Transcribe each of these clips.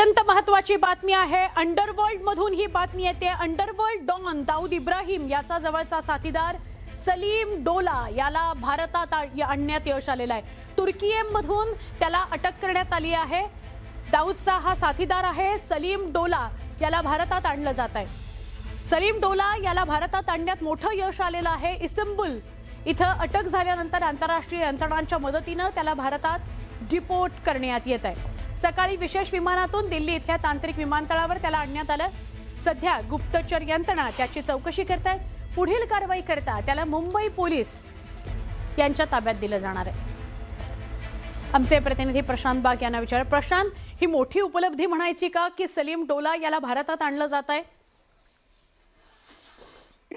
अत्यंत महत्त्वाची बातमी आहे। अंडरवर्ल्ड मधून ही बातमी येते। अंडरवर्ल्ड डॉन दाऊद इब्राहिम याचा जवळचा साथीदार सलीम डोला याला भारतात आणण्यात यश आलेलं आहे। तुर्कीमधून त्याला अटक करण्यात आली आहे। दाऊदचा हा साथीदार आहे सलीम डोला, याला भारतात आणलं जात आहे। सलीम डोला याला भारतात आणण्यात मोठं यश आलेलं आहे। इस्तंबूल इथं अटक झाल्यानंतर आंतरराष्ट्रीय यंत्रणांच्या मदतीने त्याला भारतात डिपोर्ट करण्यात येत आहे। सकाळी विशेष विमानातून दिल्ली इथल्या तांत्रिक विमानतळावर त्याला आणण्यात आलं। सध्या गुप्तचर यंत्रणा त्याची चौकशी करतायत। पुढील कारवाई करता त्याला मुंबई पोलीस यांच्या ताब्यात दिलं जाणार आहे। आमचे प्रतिनिधी प्रशांत बाग यांना विचारलं, प्रशांत, ही मोठी उपलब्धी म्हणायची का की सलीम डोला याला भारतात आणलं जात आहे?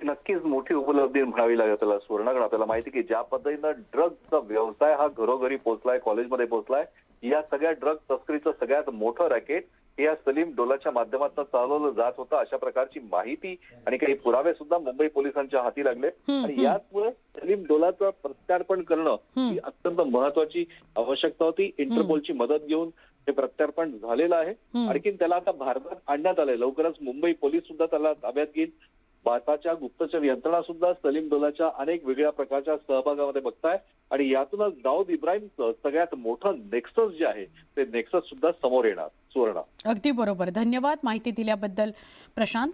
नक्कीच मोठी उपलब्धी म्हणावी लागेल त्याला सुवर्णगड। आपल्याला माहिती की ज्या पद्धतीनं ड्रग्सचा व्यवसाय हा घरोघरी पोहोचलाय, कॉलेजमध्ये पोहोचलाय, या सगळ्या ड्रग तस्करीचं सगळ्यात मोठं रॅकेट या सलीम डोलाच्या माध्यमातून चालवलं जात होतं, अशा प्रकारची माहिती आणि काही पुरावे सुद्धा मुंबई पोलिसांच्या हाती लागले। आणि याचमुळे सलीम डोलाचं प्रत्यार्पण करणं ही अत्यंत महत्वाची आवश्यकता होती। इंटरपोलची मदत घेऊन हे प्रत्यार्पण झालेलं आहे। आणखी त्याला आता भारतात आणण्यात आलंय। लवकरच मुंबई पोलीस सुद्धा त्याला ताब्यात घेईल। भारताच्या गुप्तचर यंत्रणा सुद्धा सलीम डोलाच्या अनेक वेगळ्या प्रकारच्या सहभागामध्ये बघताय आणि यातूनच दाऊद इब्राहिमचं सगळ्यात मोठं नेक्सस जे आहे ते नेक्सस सुद्धा समोर येणार। सुवर्ण, अगदी बरोबर। धन्यवाद माहिती दिल्याबद्दल प्रशांत।